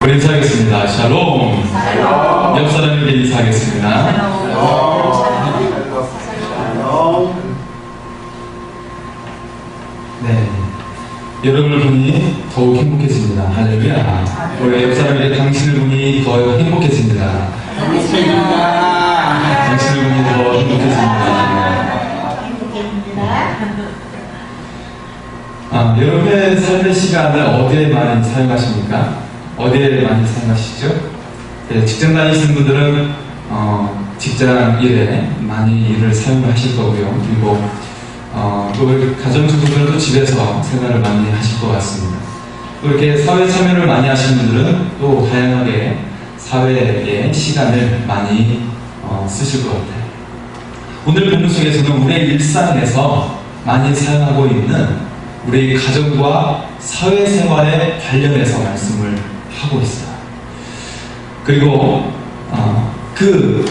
우리 인사하겠습니다. 샬롬. 옆 사람에게 인사하겠습니다. 네, 여러분을 보니 더욱 행복해집니다. 할렐루야. 우리 옆 사람에게 당신을 보니 더 행복해집니다. 당신을 보니 더 행복해집니다. 여러분의 삶의 시간을 어디에 많이 사용하십니까? 어디에 많이 사용하시죠? 네, 직장 다니시는 분들은 직장 일에 많이 일을 사용하실 거고요. 그리고 또 가정주부들도 집에서 생활을 많이 하실 것 같습니다. 또 이렇게 사회 참여를 많이 하시는 분들은 또 다양하게 사회의 시간을 많이 쓰실 것 같아요. 오늘 본문 속에서는 우리의 일상에서 많이 사용하고 있는 우리 가정과 사회생활에 관련해서 말씀을 하고 있어요. 그리고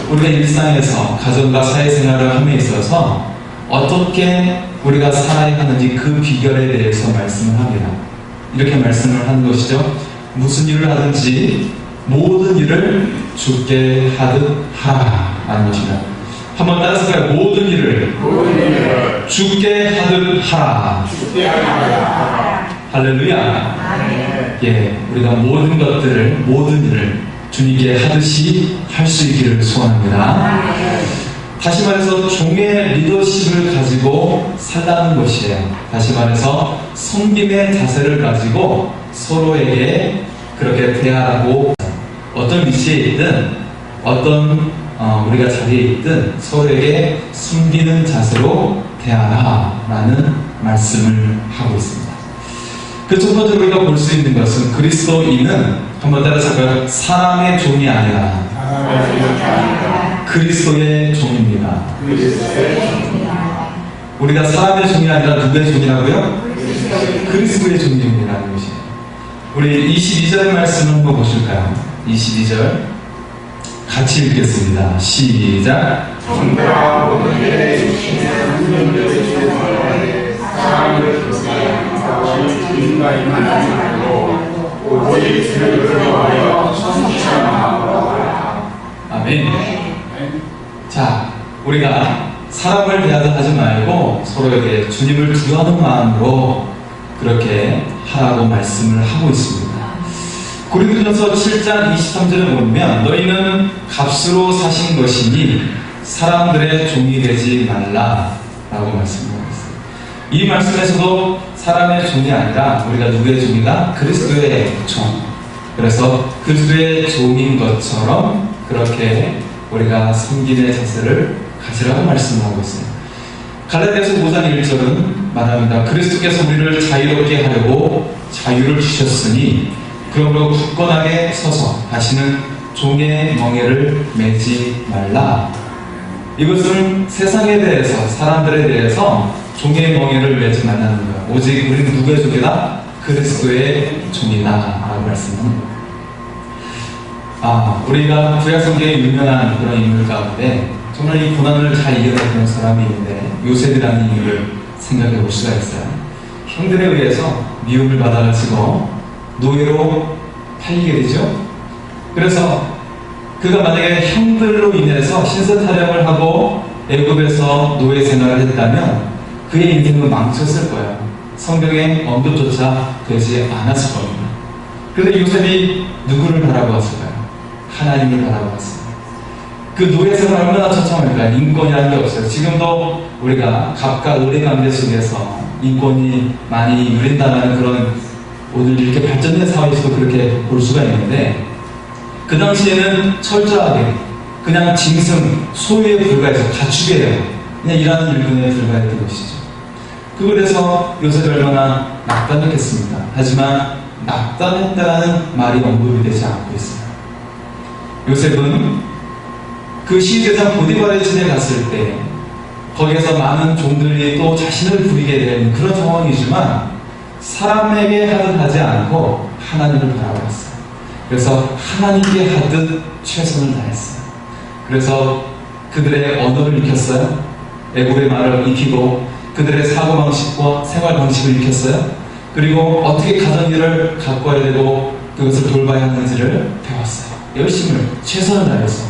우리가 일상에서 가정과 사회생활을 함에 있어서 어떻게 우리가 살아야 하는지 그 비결에 대해서 말씀을 합니다. 이렇게 말씀을 하는 것이죠. 무슨 일을 하든지 모든 일을 주께 하듯 하라는 것입니다. 한번 따라서 해요. 모든 일을 주께 하듯 하라. 할렐루야. 예, 우리가 모든 일을 주님께 하듯이 할 수 있기를 소원합니다. 다시 말해서 종의 리더십을 가지고 살라는 것이에요. 다시 말해서 섬김의 자세를 가지고 서로에게 그렇게 대하라고, 어떤 위치에 있든 어떤 우리가 자리에 있든 서로에게 숨기는 자세로 대하라라는 말씀을 하고 있습니다. 그 첫 번째로 우리가 볼 수 있는 것은 그리스도인은, 한번 따라서 할까요? 사람의 종이 아니라 그리스도의 종입니다. 우리가 사람의 종이 아니라 누구의 종이라고요? 그리스도의 종이라는 것이에요. 우리 22절 말씀 한번 보실까요? 22절 같이 읽겠습니다. 시작. 아멘. 자, 우리가 사람을 대하듯 하지 말고 서로에게 주님을 두려워하는 마음으로 그렇게 하라고 말씀을 하고 있습니다. 고린도전서 7장 23절에 보면 너희는 값으로 사신 것이니 사람들의 종이 되지 말라라고 말씀하고 있어요. 이 말씀에서도 사람의 종이 아니라 우리가 누구의 종이다? 그리스도의 종. 그래서 그리스도의 종인 것처럼 그렇게 우리가 섬김의 자세를 가지라고 말씀하고 있어요. 갈라디아서 5장 1절은 말합니다. 그리스도께서 우리를 자유롭게 하려고 자유를 주셨으니 그러므로 굳건하게 서서 다시는 종의 멍에를 매지 말라. 이것은 세상에 대해서, 사람들에 대해서 종의 멍에를 매지 말라는 거예요. 오직 우리는 누구의 종이다? 그리스도의 종이다 라고 말씀합니다. 우리가 구약성경에 유명한 그런 인물 가운데 정말 이 고난을 잘 이겨냈던 사람이 있는데 요셉이라는 인물을 생각해 볼 수가 있어요. 형들에 의해서 미움을 받아가지고 노예로 팔리게 되죠. 그래서 그가 만약에 형들로 인해서 신세 타령을 하고 애굽에서 노예 생활을 했다면 그의 인생은 망쳤을 거예요. 성경에 언급조차 되지 않았을 겁니다. 그런데 요셉이 누구를 바라보았을까요? 하나님을 바라보았어요. 그 노예 생활 얼마나 처참할까요? 인권이라는 게 없어요. 지금도 우리가 갑과 을의 관계 속에서 인권이 많이 누린다는 그런, 오늘 이렇게 발전된 사회에서도 그렇게 볼 수가 있는데, 그 당시에는 철저하게 그냥 짐승, 소유에 불과해서 가축이에요. 그냥 일하는 일꾼에 불과했던 것이죠. 그래서 요셉이 얼마나 낙담했겠습니까? 하지만 낙담했다는 말이 언급이 되지 않고 있어요. 요셉은 그 시대상 보디발의 집에 갔을 때 거기에서 많은 종들이 또 자신을 부리게 된 그런 상황이지만 사람에게 하듯 하지 않고 하나님을 바라봤어요. 그래서 하나님께 하듯 최선을 다했어요. 그래서 그들의 언어를 익혔어요. 애굽의 말을 익히고 그들의 사고방식과 생활방식을 익혔어요. 그리고 어떻게 가정일을 가꿔야 되고 그것을 돌봐야 하는지를 배웠어요. 열심을, 최선을 다해서.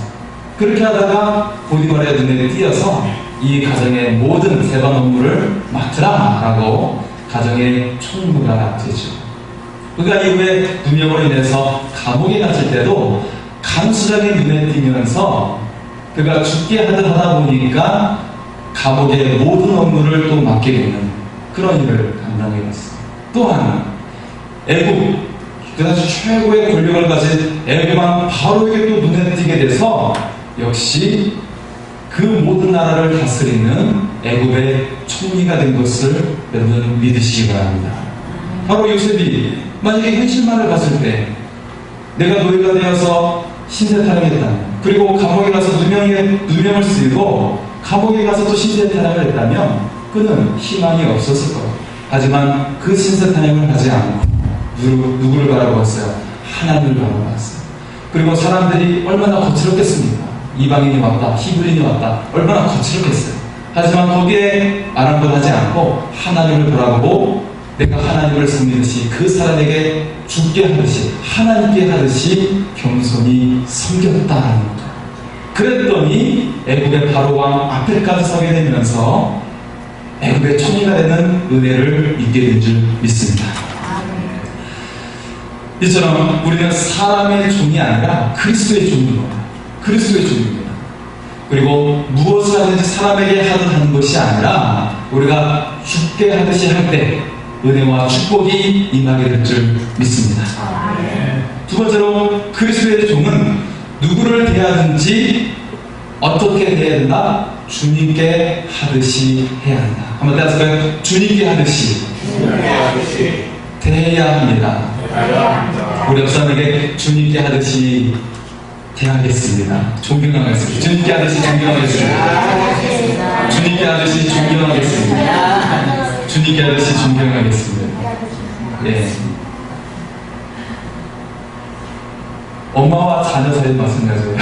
그렇게 하다가 보디발의 눈에 띄어서 이 가정의 모든 세반 업무를 맡으라 라고 가정의 총무가 되죠. 그가 이후에 누명으로 인해서 감옥에 갇힐 때도 간수장의 눈에 띄면서 그가 죽게 하다 보니까 감옥의 모든 업무를 또 맡게 되는 그런 일을 감당해 갔어요. 또한 애국, 그 당시 최고의 권력을 가진 애국왕 바로에게 또 눈에 띄게 돼서 역시 그 모든 나라를 다스리는 애국의 총리가 된 것을 여러분 믿으시기 바랍니다. 바로 요셉이 만약에 현실만을 봤을 때 내가 노예가 되어서 신세타령했다면, 그리고 감옥에 가서 누명을 쓰고 감옥에 가서 또 신세타령을 했다면 그는 희망이 없었을 거예요. 하지만 그 신세타령을 하지 않고 누구를 바라보았어요? 하나님을 바라보았어요. 그리고 사람들이 얼마나 거칠었겠습니까? 이방인이 왔다, 히브리인이 왔다, 얼마나 거칠었겠어요. 하지만 거기에 아랑곳하지 않고 하나님을 바라보고 내가 하나님을 섬기듯이 그 사람에게 죽게 하듯이 하나님께 하듯이 겸손히 섬겼다는 거죠. 그랬더니 애국의 바로왕 앞에까지 서게 되면서 애국의 총리가 되는 은혜를 믿게 된 줄 믿습니다. 이처럼 우리는 사람의 종이 아니라 그리스도의 종입니다. 그리스도의 종입니다. 그리고 무엇을 하든지 사람에게 하는 것이 아니라 우리가 죽게 하듯이 할 때 은혜와 축복이 임하게 될 줄 믿습니다. 두 번째로 그리스도의 종은 누구를 대하든지 어떻게 대해야 된다? 주님께 하듯이 해야 한다. 한번 따라서 주님께 하듯이 대해야 합니다. 우리 옆사람에게 주님께 하듯이 대하겠습니다. 존경하겠습니다. 주님께 하듯이 존경하겠습니다. 주님께 하듯이 존경하겠습니다. 주님께 하듯이 존경하겠습니다. 예. 엄마와 자녀 사이 마찬가지예요.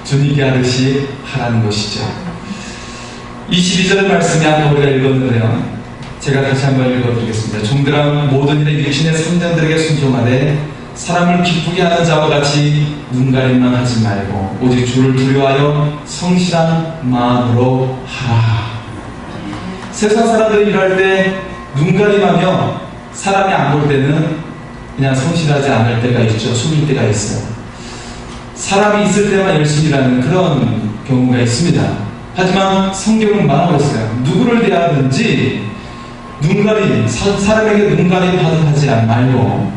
주님께 하듯이 하라는 것이죠. 22절 말씀이 아까 우리가 읽었는데요. 제가 다시 한번 읽어드리겠습니다. 종들아 모든 일에 육신의 선장들에게 순종하되 사람을 기쁘게 하는 자와 같이 눈가림만 하지 말고 오직 주를 두려워하여 성실한 마음으로 하라. 세상 사람들이 일할 때 눈가림하며 사람이 안 볼 때는 그냥 성실하지 않을 때가 있죠. 숨길 때가 있어요. 사람이 있을 때만 열심히 일하는 그런 경우가 있습니다. 하지만 성경은 말하고 있어요. 누구를 대하든지 사람에게 눈가림 하지 말고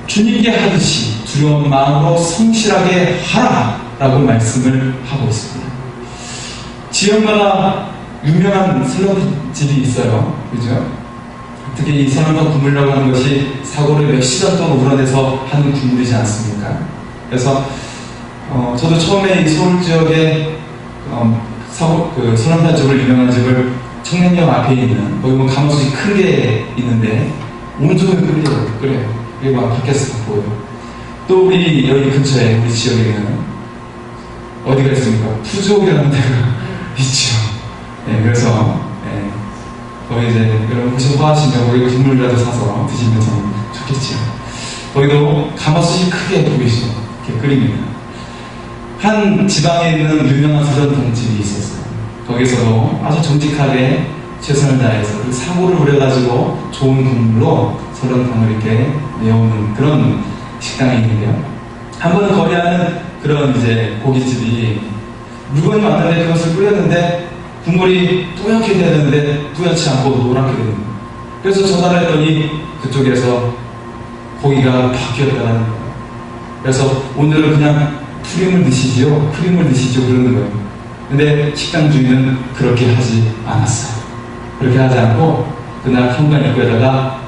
주님께 하듯이 두려운 마음으로 성실하게 하라 라고 말씀을 하고 있습니다. 지역마다 유명한 설렁집이 있어요. 그죠? 특히 이 설렁탕 국물이라고 하는 것이 사고를 몇 시간 동안 우러내서 하는 국물이지 않습니까? 그래서 저도 처음에 이 서울 지역에 설렁탕 집을 유명한 집을 청량역 앞에 있는 거기 보면 가마솥이 큰 게 있는데 온종일 끓여요. 그리고 밖에서 보여요. 또 우리 여기 근처에 우리 지역에는 어디가 있습니까? 푸주옥이라는 데가 있죠. 네, 그래서 거기 이제 여러분 혹시 화하시면 거기 국물이라도 사서 드시면 참 좋겠죠. 거기도 가마솥이 크게 보이시죠. 이렇게 끓입니다. 한 지방에 있는 유명한 설렁탕집이 있었어요. 거기서도 아주 정직하게 최선을 다해서 그 사고를 부려가지고 좋은 국물로 설렁탕을 이렇게 내오는 그런 식당이 있는데요. 한 번은 거래하는 그런 이제 고깃집이 물건이 왔는데 그것을 끓였는데 국물이 뿌옇게 돼야 되는데 뿌옇지 않고 노랗게 되는 거예요. 그래서 전화를 했더니 그쪽에서 고기가 바뀌었다는 거예요. 그래서 오늘은 그냥 크림을 드시죠 그러는 거예요. 근데 식당 주인은 그렇게 하지 않았어요. 그렇게 하지 않고 그날 현관 입구에다가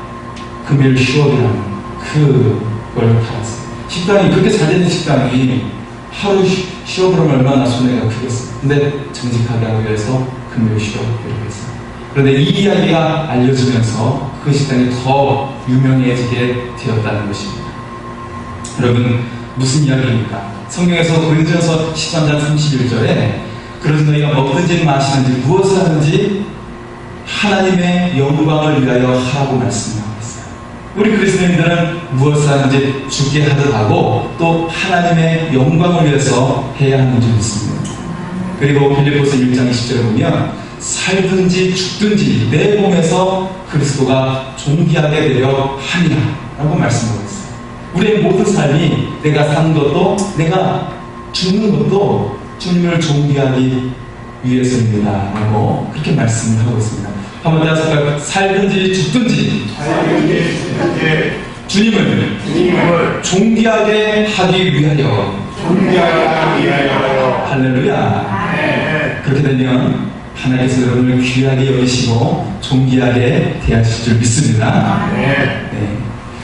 금일 휴업이라는 그걸 달았어요. 식당이 그렇게 잘 되는 식당이 하루 휴업을 하면 얼마나 손해가 크겠어요. 근데 정직하게 하기 위해서 금일 휴업을 했어요. 그런데 이 이야기가 알려지면서 그 식당이 더 유명해지게 되었다는 것입니다. 여러분 무슨 이야기입니까? 성경에서 고린도전서 13장 31절에 그래서 너희가 먹든지 마시든지 무엇을 하든지 하나님의 영광을 위하여 하라고 말씀하고 있어요. 우리 그리스도인들은 무엇을 하든지 죽게 하듯 하고 또 하나님의 영광을 위해서 해야 하는 줄 믿습니다. 그리고 빌립보서 1장 20절에 보면 살든지 죽든지 내 몸에서 그리스도가 존귀하게 되려 하리라 라고 말씀하고 있어요. 우리의 모든 삶이 내가 사는 것도 내가 죽는 것도 주님을 존귀하기 위해서입니다 라고 그렇게 말씀을 하고 있습니다. 한번 따라서 살든지 죽든지 주님을 존귀하게 하기 위하여 할렐루야. 그렇게 되면 하나님께서 여러분을 귀하게 여기시고 존귀하게 대하실 줄 믿습니다. 네.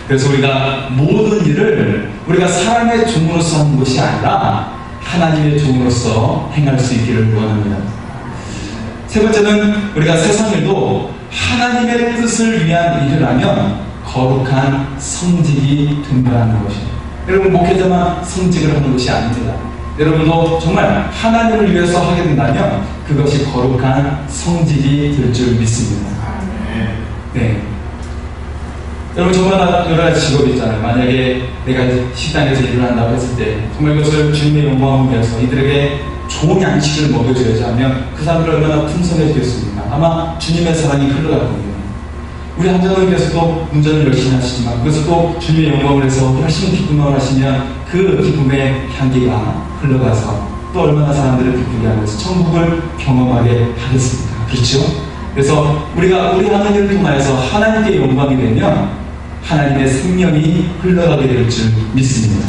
그래서 우리가 모든 일을 우리가 사람의 종으로서 하는 것이 아니라 하나님의 종으로서 행할 수 있기를 원합니다. 세 번째는 우리가 세상 일도 하나님의 뜻을 위한 일을 하면 거룩한 성직이 된다는 것입니다. 여러분, 목회자만 성직을 하는 것이 아닙니다. 여러분도 정말 하나님을 위해서 하게 된다면 그것이 거룩한 성직이 될 줄 믿습니다. 네. 여러분, 정말 여러 가지 직업이 있잖아요. 만약에 내가 식당에서 일을 한다고 했을 때 정말 그것을 주님의 영광을 위해서 이들에게 좋은 양식을 먹여줘야지 하면 그 사람들 얼마나 풍성해지겠습니까? 아마 주님의 사랑이 흘러갈 겁니다. 우리 한전원께서도 운전을 열심히 하시지만 그것도 주님의 영광을 위해서 열심히 기쁨을 하시면 그 기쁨의 향기가 흘러가서 또 얼마나 사람들을 기쁘게 하면서 천국을 경험하게 하겠습니까? 그렇죠? 그래서 우리가 우리 하는 일을 통하여서 하나님께 영광이 되면 하나님의 생명이 흘러가게 될 줄 믿습니다.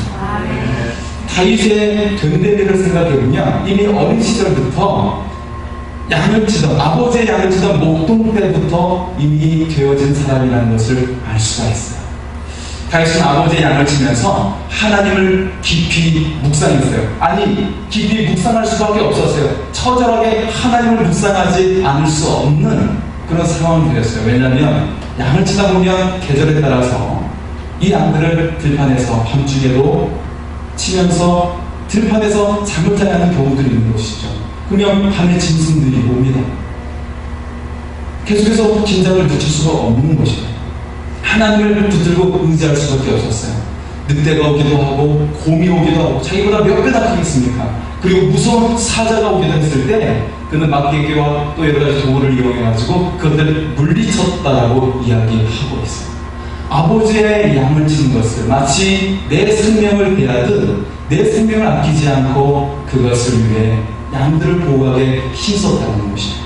다윗의 된대미를 생각해보면 이미 어린 시절부터 양을 치던 아버지의 양을 치던 목동 때부터 이미 되어진 사람이라는 것을 알 수가 있어요. 다윗은 아버지의 양을 치면서 하나님을 깊이 묵상했어요. 아니, 깊이 묵상할 수밖에 없었어요. 처절하게 하나님을 묵상하지 않을 수 없는 그런 상황이 되었어요. 왜냐하면 양을 치다 보면 계절에 따라서 이 양들을 들판에서 밤중에도 치면서 들판에서 잠을 자야 하는 경우들이 있는 것이죠. 그러면 밤에 짐승들이 옵니다. 계속해서 긴장을 늦출 수가 없는 것이죠. 하나님을 붙들고 의지할 수밖에 없었어요. 늑대가 오기도 하고 곰이 오기도 하고 자기보다 몇 배 다 크겠습니까? 그리고 무서운 사자가 오게 됐을 때 그는 막대기와 또 여러 가지 도구를 이용해가지고 그것들을 물리쳤다라고 이야기하고 있어요. 아버지의 양을 치는 것을 마치 내 생명을 대하듯 내 생명을 아끼지 않고 그것을 위해 양들을 보호하게 힘썼다는 것이죠.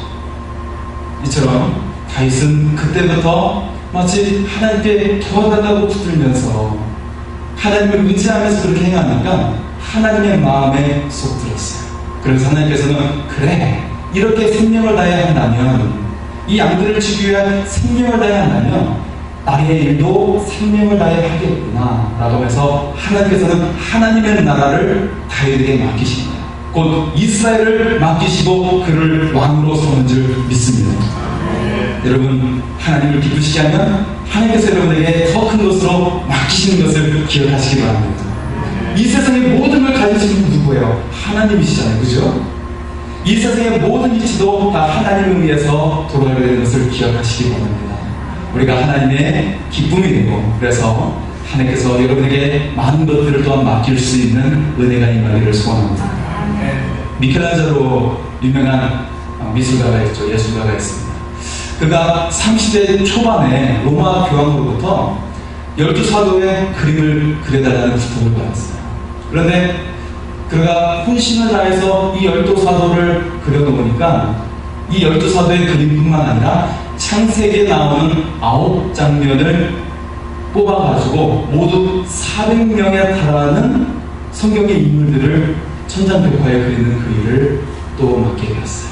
이처럼 다윗은 그때부터 마치 하나님께 도와달라고 붙들면서 하나님을 의지하면서 그렇게 행하니까 하나님의 마음에 쏙 들었어요. 그래서 하나님께서는 그래, 이렇게 생명을 다해야 한다면, 이 양들을 지키기 위한 생명을 다해야 한다면 나의 일도 생명을 다해야 하겠구나 라고 하면서 하나님께서는 하나님의 나라를 다윗에게 맡기십니다. 곧 이스라엘을 맡기시고 그를 왕으로 세운 줄 믿습니다. 여러분, 하나님을 기쁘시게 하면 하나님께서 여러분에게 더 큰 것으로 맡기시는 것을 기억하시기 바랍니다. 이 세상의 모든 걸 가지신 분은 누구예요? 하나님이시잖아요. 그죠? 이 세상의 모든 이치도 다 하나님을 위해서 돌아가게 되는 것을 기억하시기 바랍니다. 우리가 하나님의 기쁨이 되고, 그래서 하나님께서 여러분에게 많은 것들을 또한 맡길 수 있는 은혜가 임하기를 소원합니다. 미켈란젤로 유명한 미술가가 있죠. 예술가가 있습니다. 그가 30대 초반에 로마 교황으로부터 12사도의 그림을 그려달라는 부탁을 받았어요. 그런데 그가 혼신을 다해서 이 12사도를 그려놓으니까 이 12사도의 그림뿐만 아니라 창세기에 나오는 9장면을 뽑아가지고 모두 400명에 달하는 성경의 인물들을 천장벽화에 그리는 그 일을 또 맡게 되었어요.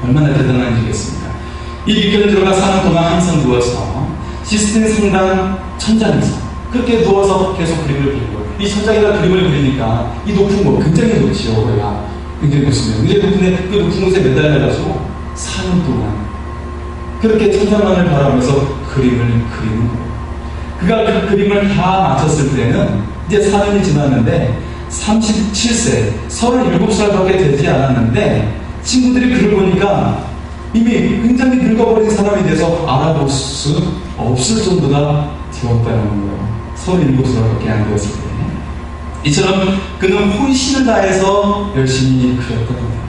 얼마나 대단한 일이겠습니까? 이 미켈란젤로가 사는 동안 항상 누워서 시스템 성당 천장에서 그렇게 누워서 계속 그림을 그리고, 이 천장에다 그림을 그리니까 이 높은 곳, 굉장히 높지요. 거기가 굉장히 높습니다. 굉장히 높은데 그 높은 곳에 매달려가지고 4년 동안 그렇게 천장만을 바라보면서 그림을 그리는 거예요. 그가 그 그림을 다 마쳤을 때는 이제 4년이 지났는데 37세, 37살밖에 되지 않았는데 친구들이 그를 보니까 이미 굉장히 늙어버린 사람이 돼서 알아볼 수 없을 정도가 되었다는 거예요. 37살밖에 안 되었을 때. 이처럼 그는 혼신을 다해서 열심히 그렸다는 거예요.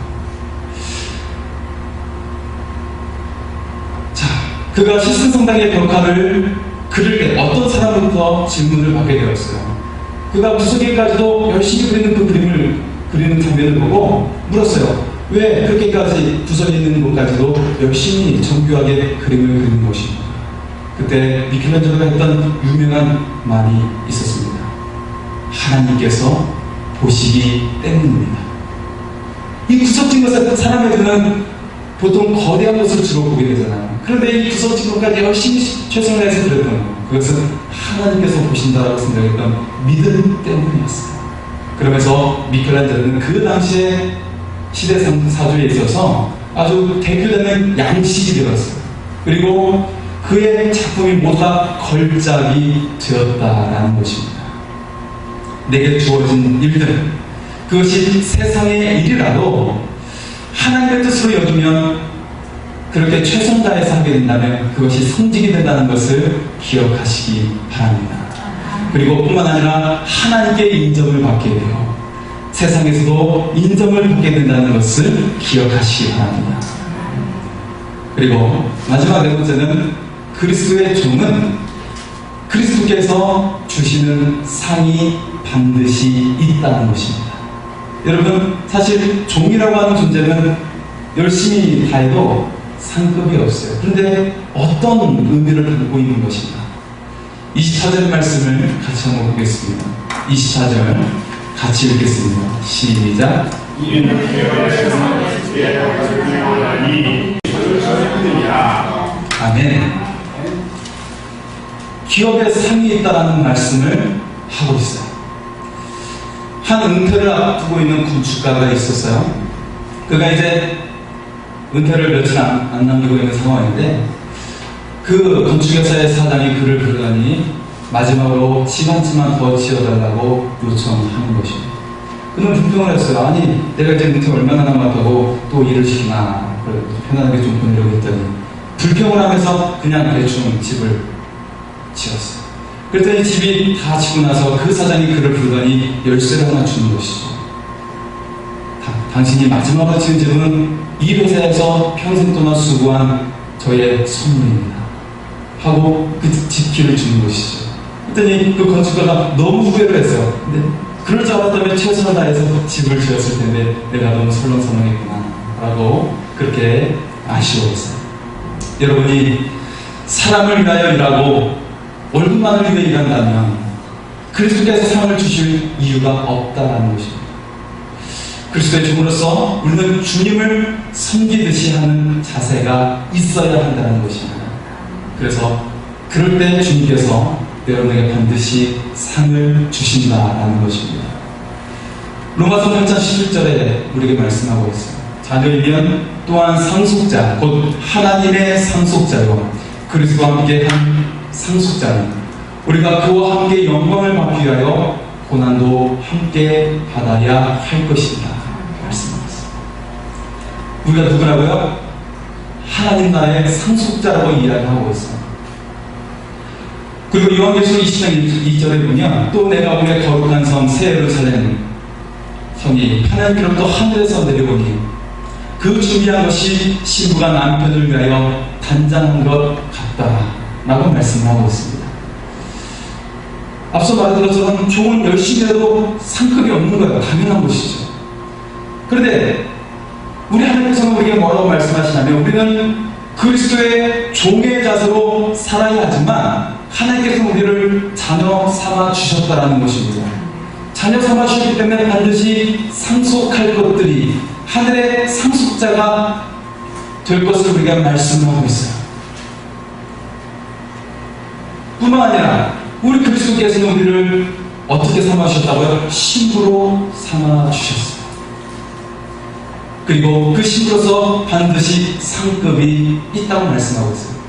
자, 그가 시승성당의 벽화를 그릴 때 어떤 사람부터 질문을 받게 되었어요. 그가 구석에까지도 열심히 그리는 그 그림을 그리는 장면을 보고 물었어요. 왜 그렇게까지 구석에 있는 곳까지도 열심히 정교하게 그림을 그리는 것입니까? 그때 미켈란젤로가 했던 유명한 말이 있었습니다. 하나님께서 보시기 때문입니다. 이 구석진 것은 사람의 눈은 보통 거대한 것을 주로 보게 되잖아요. 그런데 이 구석진 것까지 열심히 최선을 다해서 그렸던 것, 그것은 하나님께서 보신다라고 생각했던 믿음 때문이었어요. 그러면서 미켈란젤로는 그 당시에 시대 사주에 있어서 아주 대표되는 양식이 되었어요. 그리고 그의 작품이 모두 다 걸작이 되었다라는 것입니다. 내게 주어진 일들, 그것이 세상의 일이라도 하나님의 뜻으로 여기면 그렇게 최선 다해서 하게 된다면 그것이 성직이 된다는 것을 기억하시기 바랍니다. 그리고 뿐만 아니라 하나님께 인정을 받게 돼요. 세상에서도 인정을 받게 된다는 것을 기억하시기 바랍니다. 그리고 마지막 네 번째는 그리스도의 종은 그리스도께서 주시는 상이 반드시 있다는 것입니다. 여러분, 사실 종이라고 하는 존재는 열심히 다해도 상급이 없어요. 그런데 어떤 의미를 담고 있는 것인가? 24절 말씀을 같이 한번 보겠습니다. 24절 같이 읽겠습니다. 시작. 아멘. 기업에 상이 있다라는 말씀을 하고 있어요. 한 은퇴를 앞두고 있는 건축가가 있었어요. 그가 이제 은퇴를 며칠 안 남기고 있는 상황인데 그 건축회사의 사장이 그를 부르더니 마지막으로 집 한 채만 더 지어달라고 요청하는 것입니다. 그는 불평을 했어요. 아니, 내가 이제 은퇴 얼마나 남았다고 또 일을 시키나, 편안하게 좀 보내려고 했더니 불평을 하면서 그냥 대충 집을 지었어요. 그랬더니 집이 다 지고 나서 그 사장이 그를 부르더니 열쇠를 하나 주는 것이죠. 당신이 마지막으로 지은 집은 이 회사에서 평생 동안 수고한 저의 선물입니다 하고 그 집기를 주는 것이죠. 그랬더니 그 건축가가 너무 후회를 했어요. 근데 그럴 줄 알았다면 최선을 다해서 집을 지었을 텐데 내가 너무 설렁설렁했구나 라고 그렇게 아쉬워했어요. 여러분이 사람을 위하여 일하고 월급만을 위해 일한다면 그리스도께서 상을 주실 이유가 없다라는 것입니다. 그리스도의 종으로서 우리는 주님을 섬기듯이 하는 자세가 있어야 한다는 것입니다. 그래서 그럴 때 주님께서 여러분에게 반드시 상을 주신다라는 것입니다. 로마서 8장 11절에 우리에게 말씀하고 있어요. 자녀이면 또한 상속자, 곧 하나님의 상속자요 그리스도와 함께 한 상속자는 우리가 그와 함께 영광을 받기 위하여 고난도 함께 받아야 할 것이다 말씀하셨습니다. 우리가 누구라고요? 하나님 나라의 상속자라고 이야기하고 있어요. 그리고 요한계시록 20장 2절에 보면 또 내가 보내 거룩한 성 새 예루살렘 성이 하나님께로부터 하늘에서 내려오니 그 준비한 것이 신부가 남편을 위하여 단장한 것 같다 라고 말씀을 하고 있습니다. 앞서 말한 것처럼 종은 열심히 해도 상급이 없는 거예요. 당연한 것이죠. 그런데 우리 하나님께서는 우리에게 뭐라고 말씀하시냐면 우리는 그리스도의 종의 자세로 살아야 하지만 하나님께서 우리를 자녀 삼아 주셨다라는 것입니다. 자녀 삼아 주셨기 때문에 반드시 상속할 것들이 하늘의 상속자가 될 것을 우리가 말씀하고 있어요. 뿐만 아니라 우리 그리스도께서는 우리를 어떻게 삼아 주셨다고요? 신부로 삼아 주셨어요. 그리고 그 신부로서 반드시 상급이 있다고 말씀하고 있어요.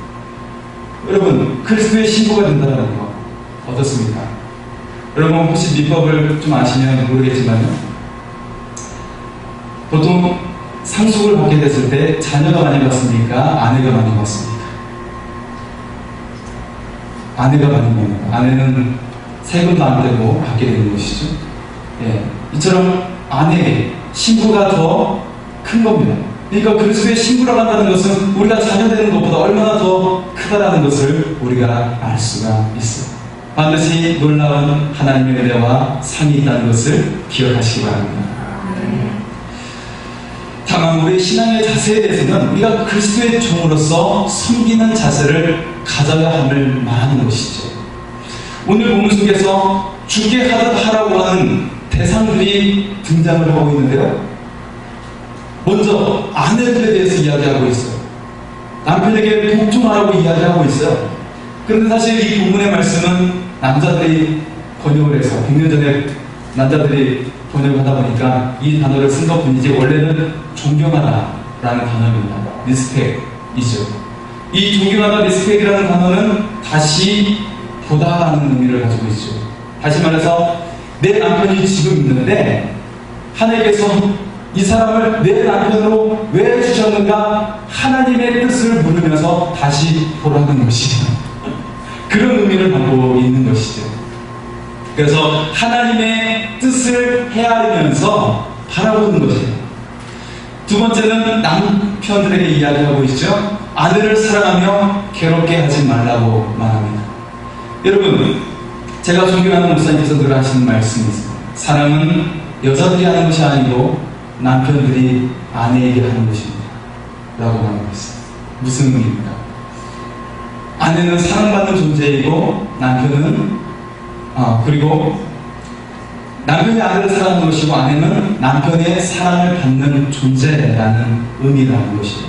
여러분, 그리스도의 신부가 된다는 거 어떻습니까? 여러분 혹시 비법을 좀 아시면 모르겠지만요, 보통 상속을 받게 됐을 때 자녀가 많이 받습니까? 아내가 많이 받습니까? 아내가 받는 겁니다. 아내는 세금도 안 되고 받게 되는 것이죠. 예, 이처럼 아내, 신부가 더 큰 겁니다. 그러니까 그리스도의 신부라고 한다는 것은 우리가 자녀 되는 것보다 얼마나 더 크다라는 것을 우리가 알 수가 있어요. 반드시 놀라운 하나님의 은혜와 상이 있다는 것을 기억하시기 바랍니다. 다만 우리의 신앙의 자세에 대해서는 우리가 그리스도의 종으로서 섬기는 자세를 가져야 함을 말하는 것이죠. 오늘 본문 속에서 주께 하라고 하는 대상들이 등장을 하고 있는데요. 먼저 아내들에 대해서 이야기하고 있어요. 남편에게 복종하라고 이야기하고 있어요. 그런데 사실 이 본문의 말씀은 남자들이 번역을 해서 100년 전에 남자들이 번역을 하다 보니까 이 단어를 쓴 것뿐이지 원래는 존경하다 라는 단어입니다. 리스펙이죠. 이 존경하다 리스펙이라는 단어는 다시 보다라는 의미를 가지고 있죠. 다시 말해서 내 남편이 지금 있는데 하나님께서 이 사람을 내 남편으로 왜 주셨는가 하나님의 뜻을 물으면서 다시 보라는 것이죠. 그런 의미를 갖고 있는 것이죠. 그래서 하나님의 뜻을 헤아리면서 바라보는 것이에요. 두 번째는 남편들에게 이야기하고 있죠. 아내를 사랑하며 괴롭게 하지 말라고 말합니다. 여러분, 제가 존경하는 목사님께서 늘 하시는 말씀이 있습니다. 사랑은 여자들이 하는 것이 아니고 남편들이 아내에게 하는 것입니다 라고 말하고 있어요. 무슨 의미입니까? 아내는 사랑받는 존재이고 남편은 그리고 남편이 아내를 사랑하는 것이고 아내는 남편의 사랑을 받는 존재라는 의미라는 것이죠.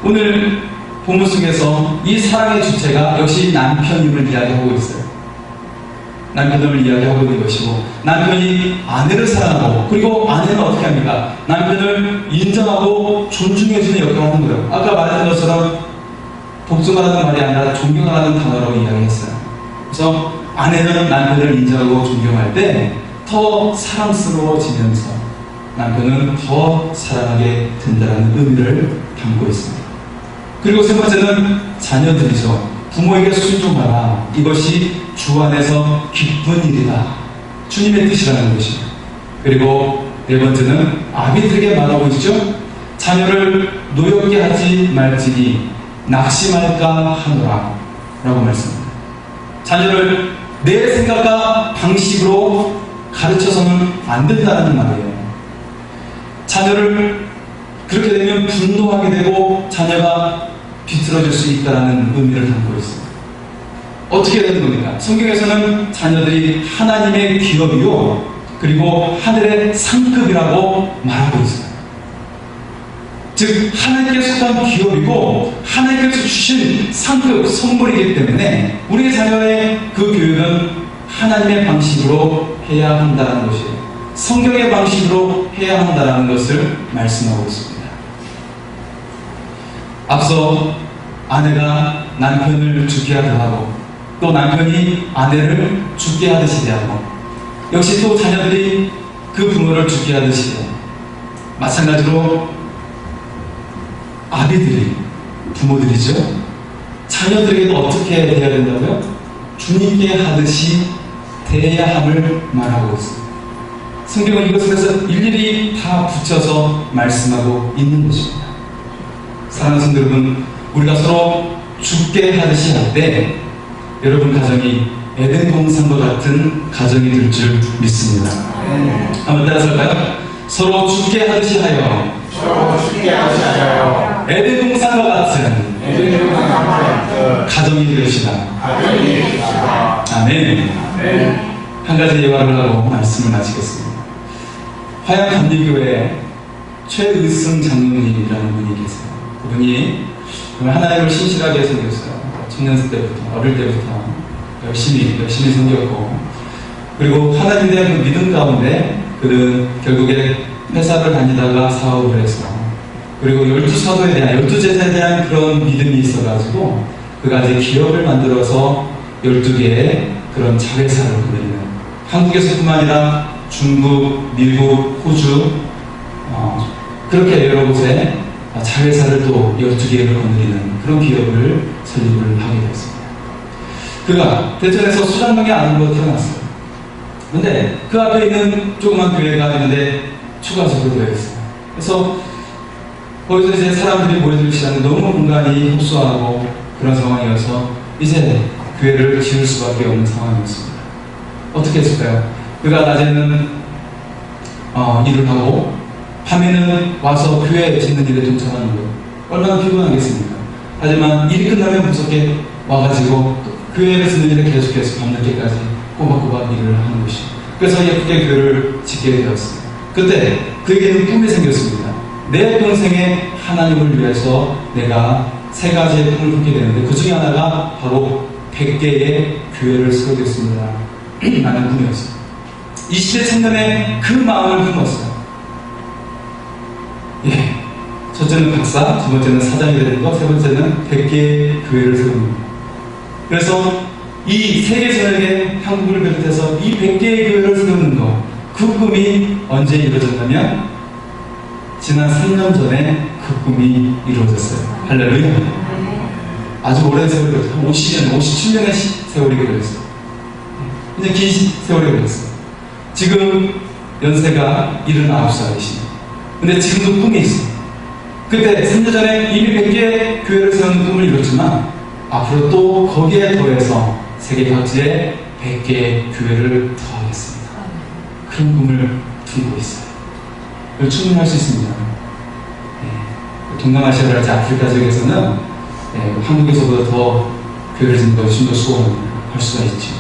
오늘 본문 속에서 이 사랑의 주체가 역시 남편임을 이야기하고 있어요. 남편을 이야기하고 있는 것이고 남편이 아내를 사랑하고 그리고 아내는 어떻게 합니까? 남편을 인정하고 존중해주는 역할을 하는 거예요. 아까 말했던 것처럼 복종하라는 말이 아니라 존경하라는 단어라고 이야기했어요. 그래서 아내는 남편을 인정하고 존경할 때 더 사랑스러워지면서 남편은 더 사랑하게 된다는 의미를 담고 있습니다. 그리고 세 번째는 자녀들이죠. 부모에게 순종하라. 이것이 주 안에서 기쁜 일이다. 주님의 뜻이라는 것입니다. 그리고 네 번째는 아비들에게 말하고 있죠. 자녀를 노엽게 하지 말지니 낙심할까 하노라 라고 말씀합니다. 자녀를 내 생각과 방식으로 가르쳐서는 안 된다는 말이에요. 자녀를 그렇게 되면 분노하게 되고 자녀가 비틀어질 수 있다는 의미를 담고 있습니다. 어떻게 되는 겁니까? 성경에서는 자녀들이 하나님의 기업이요 그리고 하늘의 상급이라고 말하고 있어요. 즉 하나님께 속한 기업이고 하나님께서 주신 상급 선물이기 때문에 우리의 자녀의 그 교육은 하나님의 방식으로 해야 한다는 것이에요. 성경의 방식으로 해야 한다는 것을 말씀하고 있습니다. 앞서 아내가 남편을 죽게 하고 또 남편이 아내를 죽게 하듯이 대하고 역시 또 자녀들이 그 부모를 죽게 하듯이 대하고 마찬가지로 아비들이 부모들이죠. 자녀들에게도 어떻게 대해야 된다고요? 주님께 하듯이 대해야 함을 말하고 있습니다. 성경은 이것을 해서 일일이 다 붙여서 말씀하고 있는 것입니다. 사랑하는 성도 여러분, 우리가 서로 죽게 하듯이 할 때 여러분 가정이 에덴 동산과 같은 가정이 될 줄 믿습니다. 한번 따라서 할까요? 서로 죽게 하듯이 하여 에덴 동산과 같은 가정이 되시다. 아멘. 한 가지 예화를 하고 말씀을 마치겠습니다. 화양 감리교회 최의승 장로님이라는 분이 계세요. 그분이 하나님을 신실하게 섬겼어요. 청년생 때부터, 어릴 때부터 열심히 섬겼고, 그리고 하나님에 대한 그 믿음 가운데 그는 결국에 회사를 다니다가 사업을 해서, 그리고 12사도에 대한, 12제사에 대한 그런 믿음이 있어가지고 그가 이제 기업을 만들어서 12개의 그런 자회사를 거느리는, 한국에서뿐만 아니라 중국, 미국, 호주 그렇게 여러 곳에 자회사를 또 12개를 거느리는 그런 기업을 설립을 하게 되었습니다. 그가 대전에서 수장동의 아들로 태어났어요. 근데 그 앞에 있는 조그만 교회가 있는데 추가적으로 되어 있어요. 그래서 거기서 이제 사람들이 모여들 시간에 너무 공간이 협소하고 그런 상황이어서 이제 교회를 지을 수밖에 없는 상황이었습니다. 어떻게 했을까요? 그가 낮에는 일을 하고 밤에는 와서 교회 짓는 일에 동참하는 거예요. 얼마나 피곤하겠습니까? 하지만 일이 끝나면 무섭게 와가지고 교회를 짓는 일에 계속해서 밤늦게까지 꼬박꼬박 일을 하는 것이죠. 그래서 예쁘게 교회를 짓게 되었어요. 그때 그에게는 꿈이 생겼습니다. 내 평생에 하나님을 위해서 내가 3가지의 꿈을 꾸게 되는데 그 중에 하나가 바로 100개의 교회를 세우겠습니다 라는 꿈이었어요. 20대 청년의 그 마음을 품었어요. 예, 첫째는 박사, 두 번째는 사장이 되는 것, 세 번째는 100개의 교회를 세우는 것. 그래서 이 세계 전역에 한국을 비롯해서 이 100개의 교회를 세우는 것, 그 꿈이 언제 이루어졌냐면 지난 3년 전에 그 꿈이 이루어졌어요. 할렐루야. 아주 오랜 세월이 걸렸어요. 한 50년, 57년의 세월이 걸렸어요. 이제 긴 세월이 걸렸어요. 지금 연세가 79살이십니다. 근데 지금도 꿈이 있어요. 그때 3년 전에 이미 100개의 교회를 세우는 꿈을 이뤘지만 앞으로 또 거기에 더해서 세계 각지에 100개의 교회를 더하겠습니다. 그런 꿈을 품고 있어요. 그걸 충분히 할 수 있습니다. 동남아시아랄지 아프리카 지역에서는 한국에서보다 더 교회를 짓는 것이 좀 더 수고할 수가 있죠.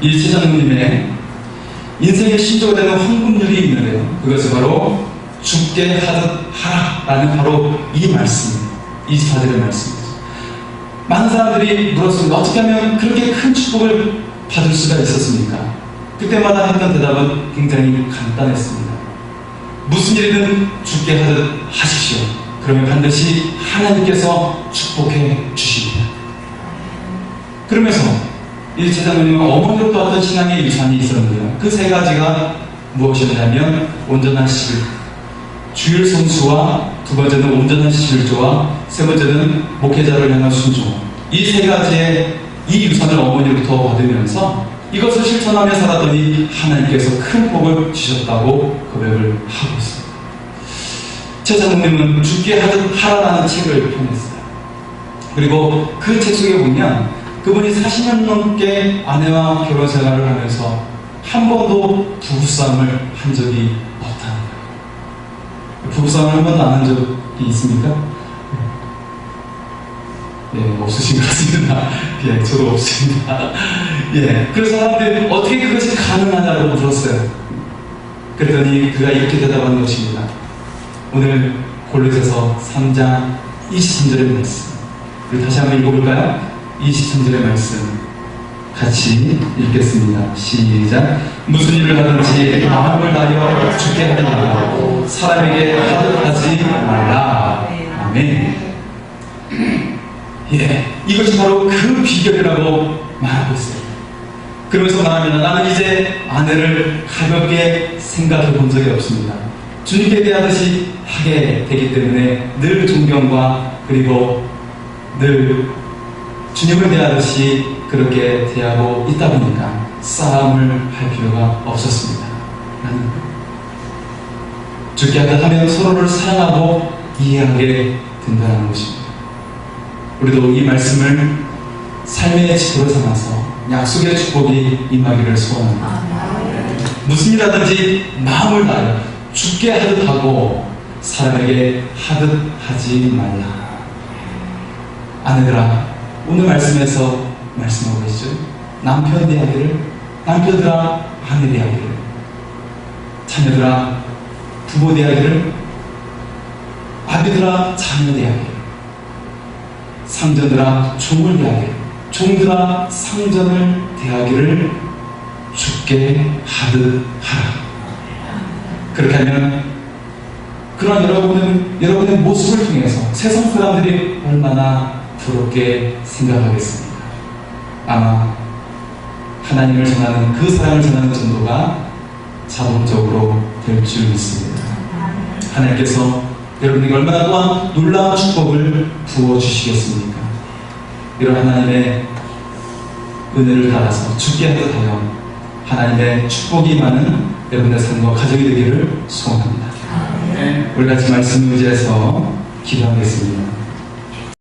이 최장로님의 인생의 신조가 되는 황금률이 있는데요. 그것은 바로 죽게 하듯 하라라는 바로 이 말씀입니다. 24절의 말씀입니다. 많은 사람들이 물었습니다. 어떻게 하면 그렇게 큰 축복을 받을 수가 있었습니까? 그때마다 했던 대답은 굉장히 간단했습니다. 무슨 일이든 죽게 하듯 하십시오. 그러면 반드시 하나님께서 축복해 주십니다. 그러면서 이 제자님은 어머니로부터 어떤 신앙의 유산이 있었는데요. 그 3가지가 무엇이었냐면 온전한 11, 주일 성수와 두 번째는 온전한 11조와 세 번째는 목회자를 향한 순종. 이 3가지의 이 유산을 어머니로부터 받으면서 이것을 실천하며 살았더니 하나님께서 큰 복을 주셨다고 고백을 하고 있습니다. 최장로님은 죽게 하듯 하라라는 책을 펴냈어요. 그리고 그 책 속에 보면 그분이 40년 넘게 아내와 결혼 생활을 하면서 한 번도 부부싸움을 한 적이 없다는 거예요. 부부싸움을 한 번도 안 한 적이 있습니까? 예, 없으신 것 같습니다. 예, 저도 없습니다. 예, 그래서 사람들이 어떻게 그것이 가능하냐고 물었어요. 그랬더니 그가 이렇게 대답한 것입니다. 오늘 골로새서 3장 23절의 말씀. 우리 다시 한번 읽어볼까요? 23절의 말씀 같이 읽겠습니다. 시작. 무슨 일을 하든지 마음을 다하여 죽게 하지 말고 사람에게 하듯 하지 말라. 아멘. 예, 이것이 바로 그 비결이라고 말하고 있어요. 그러면서 말하면 나는 이제 아내를 가볍게 생각해 본 적이 없습니다. 주님께 대하듯이 하게 되기 때문에 늘 존경과 그리고 늘 주님을 대하듯이 그렇게 대하고 있다 보니까 싸움을 할 필요가 없었습니다. 라는 거예요. 죽게 하면 서로를 사랑하고 이해하게 된다는 것입니다. 우리도 이 말씀을 삶의 지도로 삼아서 약속의 축복이 임하기를 소원합니다. 무슨 일 하든지 마음을 다하여 죽게 하듯 하고 사람에게 하듯 하지 말라. 아내들아, 오늘 말씀에서 말씀하고 계시죠? 남편 대하기를, 남편들아 아내 대하기를, 자녀들아 부모 대하기를, 아비들아 자녀 대하기를, 상전들아 종을 대하기를, 종들아 상전을 대하기를 죽게 하듯 하라. 그렇게 하면 그런 여러분의 모습을 통해서 세상 사람들이 얼마나 부럽게 생각하겠습니까? 아마 하나님을 전하는 그 사랑을 전하는 전도가 자동적으로 될 줄 믿습니다. 하나님께서 여러분에게 얼마나 또한 놀라운 축복을 부어주시겠습니까? 이런 하나님의 은혜를 받아서 죽게 하듯하여 하나님의 축복이 많은 여러분의 삶과 가정이 되기를 소원합니다. 우리 같이 말씀 의지해서 기도하겠습니다.